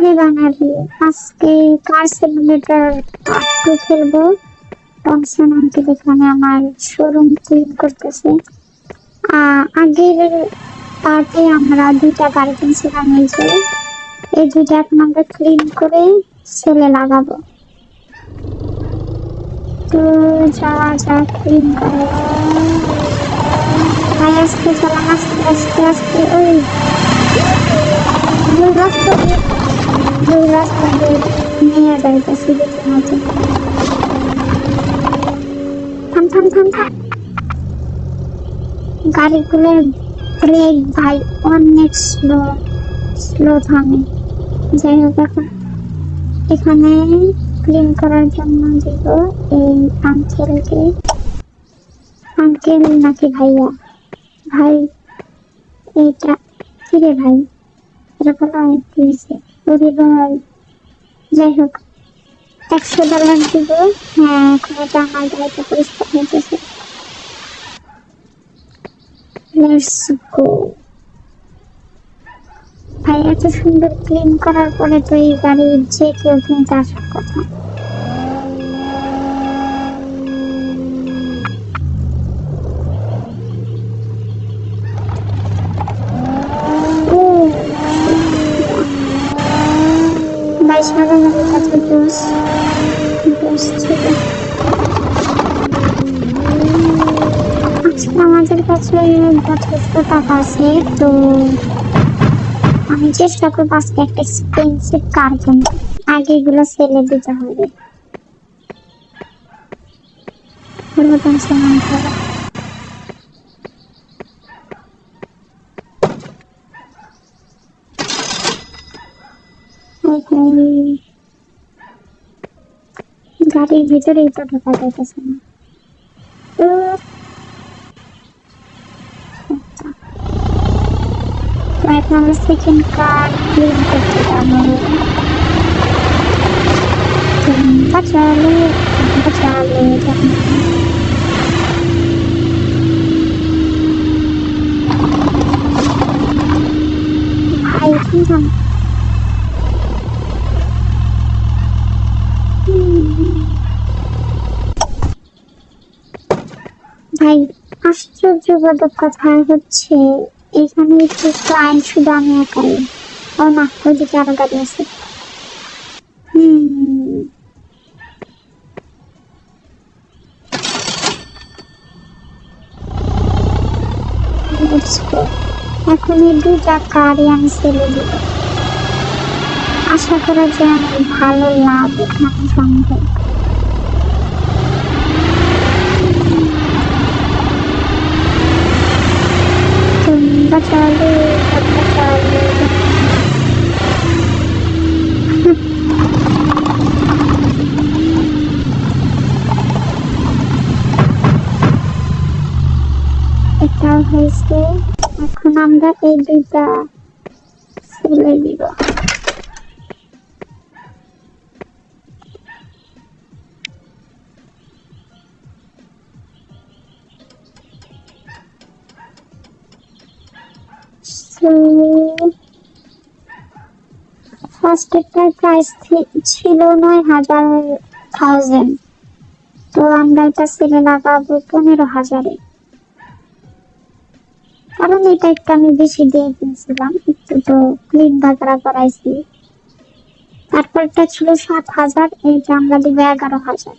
হে বাঙালি, আজকে কার simulator part 2 খেলবো। Thomson uncle এখানে আমার শোরুম ক্লিন করতেছে। আগের পার্টে আমরা 2টা গাড়ি কিনছিলাম, এই 2টা এখন আমরা ক্লিন করে সেলে লাগাবো। তো যাওয়া যাক, ক্লিন করে ভাই। আস্তে চালান, আস্তে আস্তে আস্তে। ওই ভুল রাস্তা দিয়ে নিয়ে যাইতেছি দেখে মতো। থাম থাম থাম থাম। গাড়িগুলোর ব্রেক ভাই অনেক স্লো থামে। যাই হোক, এখন এখানে ক্লিন করার জন্য দিব এই আঙ্কেলকে। আঙ্কেল নাকি ভাইয়া? ভাই এটা কিরে ভাই, এটা বলা হয়েছে। ওরে ভাই, যাই হোক $100 দিব। হ্যাঁ, এখন এটা আমার গাড়িতে পরিষ্কার হয়েছে। Let's go. ভাই এত সুন্দর ক্লিন করার পরে তো এই গাড়ির যে কেউ কিনতে আসার কথা। ভাই সাদা গাড়িটা তো দোষ ছিল। আজকে আমাদের কাছে যথেষ্ট টাকা আছে, তো আমি চেষ্টা করবো আজকে একটা এক্সপেন্সিভ কার কিনতে। আগে এগুলো সেলে দিতে হবে। গাড়ির ভিতরেই তো ঢোকা যাইতেছে না। এখন আমরা সেকেন্ড কার ক্লিন করতে যাবো। চলে ভাই, ভাই আশ্চর্যজনক কথা হচ্ছে এখানে একটু ক্লায়েন্ট শুধু আমি একাই। ও না, ওইদিকে আরো গাড়ি আছে। এখন এই 2টা কারই আমি সেলে দিব। আশা করা যায় আমার ভালো লাভ এখানে সম্ভব। চলে এটাও হয়েছে। এখন আমরা এই 2টা সেলে দিব। ফার্স্ট এটার প্রাইস ছিল 9,000, তো আমরা এটা সেলে লাগাবো 15,000-এ। কারণ এটা একটু আমি বেশি দিয়ে কিনছিলাম, একটু তো ক্লিন বাগড়া করাইছি। তারপরটা ছিল 7,000, এইটা আমরা দিব 11,000।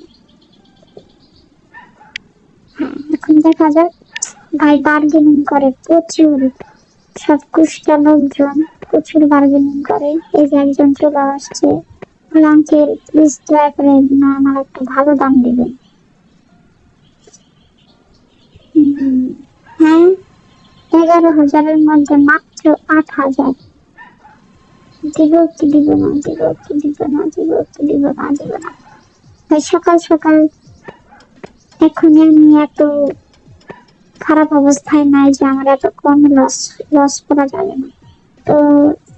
হ্যাঁ, এখন দেখা যাক। ভাই বার্গেনিং করে প্রচুর, সব কুষ্টা লোকজন প্রচুর বার্গেনিং করে। এই যে একজন চলে আসছে। আঙ্কেল প্লিজ দয়া করে না আমার একটু ভালো দাম দিবেন। হ্যাঁ, 11,000-এর মধ্যে মাত্র 8,000 দিব কি দিব না, দিব কি দিব না, দিব কি দিব না, দিব না। ভাই সকাল সকাল এখন আমি এত খারাপ অবস্থায় নাই যে আমার এত কম লস করা যাবে না। তো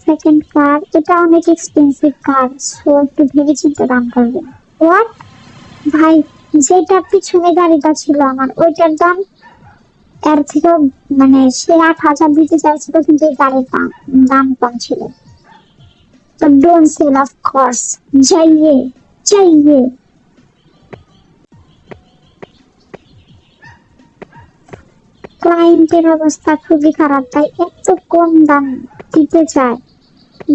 সেকেন্ড কার, এটা অনেক এক্সপেন্সিভ কার, সো একটু ভেবে চিন্তে দাম করবেন। হোয়াট ভাই, যেটা পিছনে গাড়িটা ছিল আমার, ওইটার দাম এর থেকেও মানে সে 8,000 দিতে চাইছিল, কিন্তু এই গাড়ির দাম কম ছিল। तो डोंट सेल ऑफ कोर्स, चाहिए चाहिए। ক্লায়েন্টের অবস্থা খুবই খারাপ, তাই এত কম দাম দিতে চায়,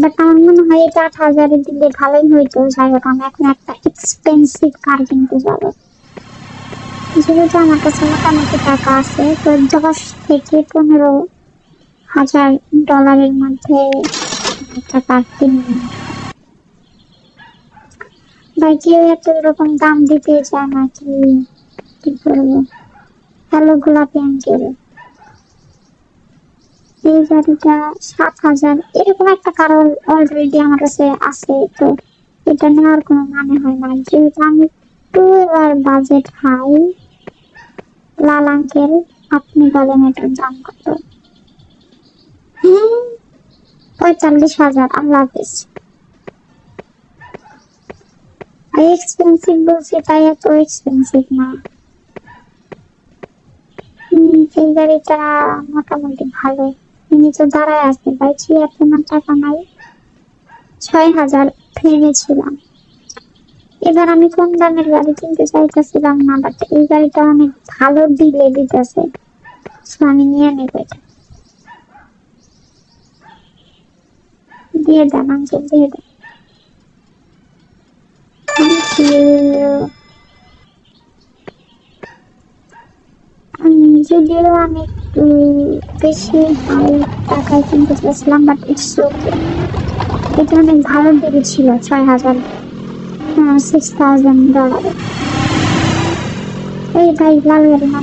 বাট আমার মনে হয় এটা 8,000-এ দিলে ভালোই হইতো। যাই হোক, আমি এখন একটা এক্সপেন্সিভ কার কিনতে যাবো, যেহেতু আমার কাছে মোটামুটি টাকা আছে, তো 10 থেকে 15,000 মধ্যে একটা কার কিনবো। ভাই কেউ এত এরকম দাম দিতে চায় নাকি, কি করবো। হ্যালো গোলাপি আঙ্কেল, এই গাড়িটা 7,000, এরকম একটা কারণ অলরেডি আমার কাছে আছে, তো এটা নেওয়ার কোনো মানে হয় না, যেহেতু আমি একটু এবার বাজেট হাই। লাল আঙ্কেল, আপনি বলেন এটার দাম কত? 45,000। আল্লাহ হাফিজ। এক্সপেন্সিভ বলছি তাই এত এক্সপেন্সিভ না। এই গাড়িটা মোটামুটি ভালো, তিনি তো দাঁড়ায় আছে। ভাই আপনার টাকা নাই? 6,000 ভেবেছিলাম। এবার আমি কম দামের গাড়ি কিনতে চাইতেছিলাম না, বাট এই গাড়িটা অনেক ভালো দিলে দিতেছে, আমি নিয়ে নেব। এটা দিয়ে দেন আঙ্কেল, দিয়ে দেন। যদিও আমি একটু বেশি টাকায় কিনতে চাইছিলাম, বাট ইটস ওকে। এটা অনেক ভালো দিকে ছিল, 6,000, $6,000। এই ভাই লাল গাড়ি না,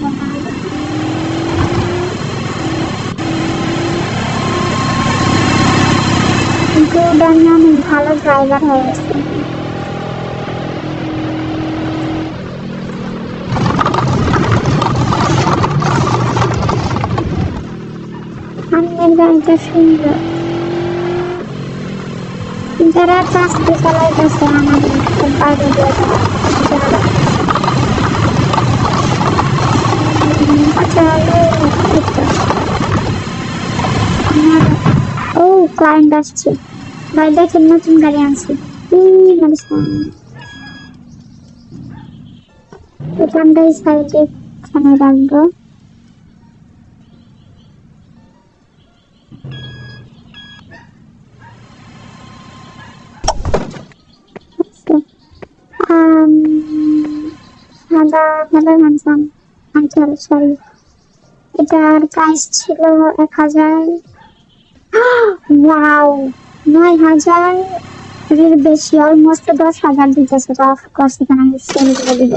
কিন্তু আমি অনেক ভালো ড্রাইভার হয়ে গেছে। সামনের গাড়িটা সুন্দর, যারা চাকরি চালাইতেছে আমাদের বাইরে ও ক্লায়েন্ট আসছে। ভাই দেখেন নতুন গাড়ি আনছি, এখানটাই সাইডে এখানে রাখবো। সাদা কালার আনসাম আঙ্কেল, সরি। এটার প্রাইস ছিল 1,000। ওয়াও, 9,000 এর বেশি, অলমোস্ট 10,000 দিতেছে। তো অফকোর্স এখানে আমি সেল করে দিব।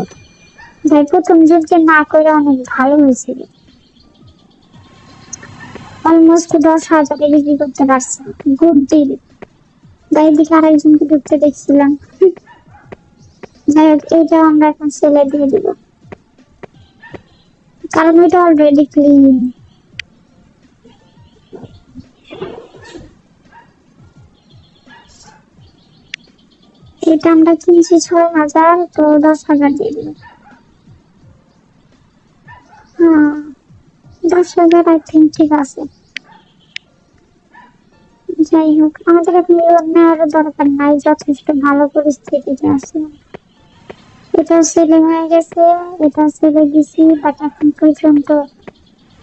ভাই প্রথম যুদ্ধে না করে অনেক ভালো হয়েছিল, অলমোস্ট 10,000-এ বিক্রি করতে পারছি, গুড ডিল। ভাই দিকে আরেকজনকে ঢুকতে দেখছিলাম। যাই হোক, এইটা আমরা এখন সেলে দিয়ে দিব, কারণ এটা অলরেডি ক্লিন। এটা আমরা কিনছি 6,000, তো 10,000 দিয়ে দিব। 10,000 আই থিঙ্ক ঠিক আছে। যাই হোক, আমাদের এখন লোন নেওয়ারও দরকার নাই, যথেষ্ট ভালো পরিস্থিতিতে আছে। এটা সেলে হয়ে গেছে, এটা সেলে দিছি, বাট এখন পর্যন্ত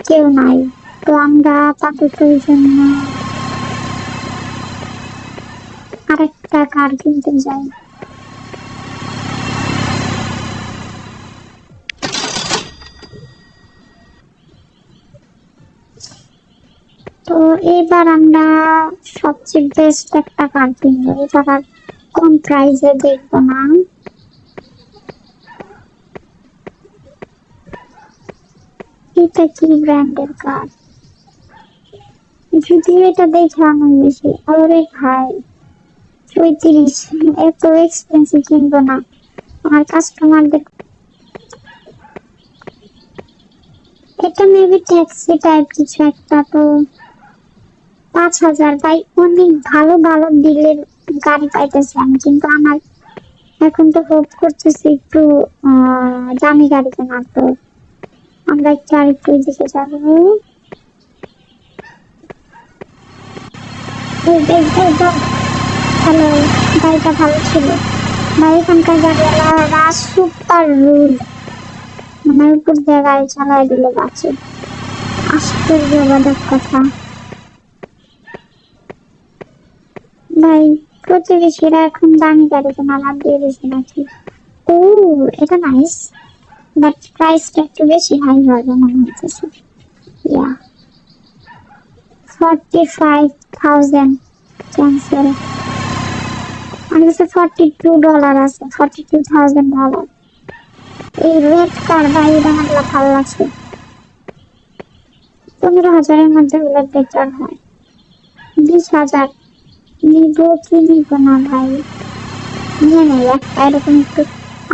কেউ নাই, তো আমরা আপাতত ওই জন্য আরেকটা কার কিনতে যাই। তো এবার আমরা সবচেয়ে বেস্ট একটা কার কিনবো, এই টাকার কম প্রাইসে দেখবো না। এটা কি ব্র্যান্ডের কার, যদিও এটা দেখে অনেক বেশি। আরে ভাই 35, এত এক্সপেন্সিভ কিনবো না, আমার কাস্টমারদের। এটা মেবি ট্যাক্সি টাইপ কিছু একটা, তো 5,000। ভাই অনেক ভালো ভালো দিলের গাড়ি পাইতেছি আমি, কিন্তু আমার এখন তো হোপ করতেছি একটু দামি গাড়ি কেনার। তো আমরা একটু আরেকটু দিকে যাবো। হ্যালো, গাড়িটা ভালো ছিল ভাই। এখানকার গাড়িওয়ালারা সুপার রুল, মানে উপর দিয়ে গাড়ি চালায় দিলে বাঁচে। আশ্চর্যবাদক কথা ভাই। প্রতিবেশীরা এখন দামি গাড়ি কেনা লাভ দিয়ে দিয়েছে নাকি? ও, এটা নাইস, বাট প্রাইসটা একটু বেশি হাই হবে মনে হচ্ছে। ইয়া, 45,000 ক্যান্সেল। আমার কাছে $42 আছে, $42,000। এই রেড কার বা এই দামগুলো ভালো লাগছে। 15,000-এর মধ্যে হলে বেটার হয়। 20,000 নিব কি নিব না ভাই? নিয়ে নেই একটা এরকম একটু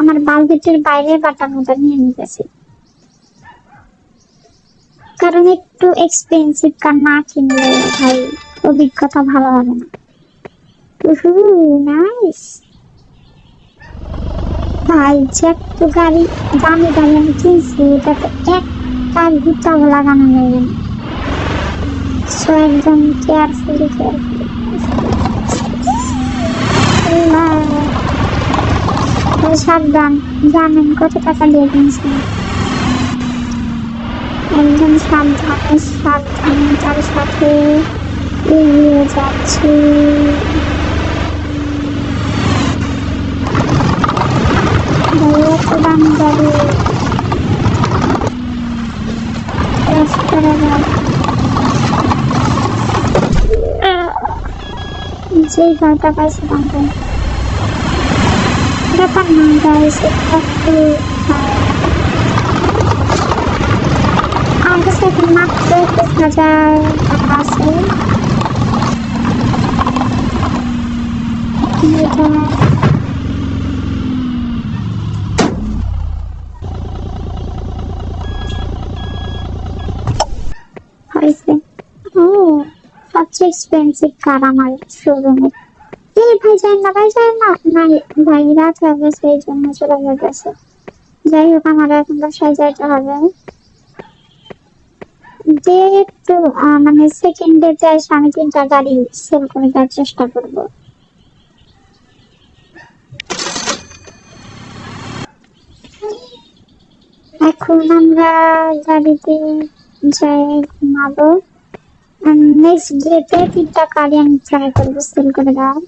আমার বাজেটের বাইরে বাটানোটা নিয়ে নিতেছি, কারণ একটু এক্সপেন্সিভ কার না কিনলে ভাই অভিজ্ঞতা ভালো হবে না। নাইস ভাই, যে তো গাড়ি, দামি গাড়ি আমি কিনছি, এটাতে একটা গুতাও লাগানো যাবে না। সো একদম কেয়ারফুলি সাবধান। জানেন কত টাকা দিয়ে কিনছি? একদম সাবধানে সাবধানে তার সাথে এগিয়ে যাচ্ছি। এত দামি গাড়ি যেই গাড়িটা পাইছি দামটা ব্যাপার না গাইস, একটু আমার কাছে এখন মাত্র 21,000 টাকা আছে। হয়েছে। ও, সবচেয়ে এক্সপেন্সিভ কার আমার শোরুমে। এই ভাই যায় না, ভাই যায় না, নাই ভাই রাত হয়ে গেছে এই জন্য চলে গেছে। যাই হোক, আমার এখন বাসায় যাইতে হবে। যে একটু মানে সেকেন্ডে যাই, আমি 3টা গাড়ি সেল করে দেওয়ার চেষ্টা করব। এখন আমরা গাড়িতে যাই, ঘুমাবো। নেক্সট ডেতে 3টা গাড়ি আমি ট্রাই করবো সেল করে দেওয়ার।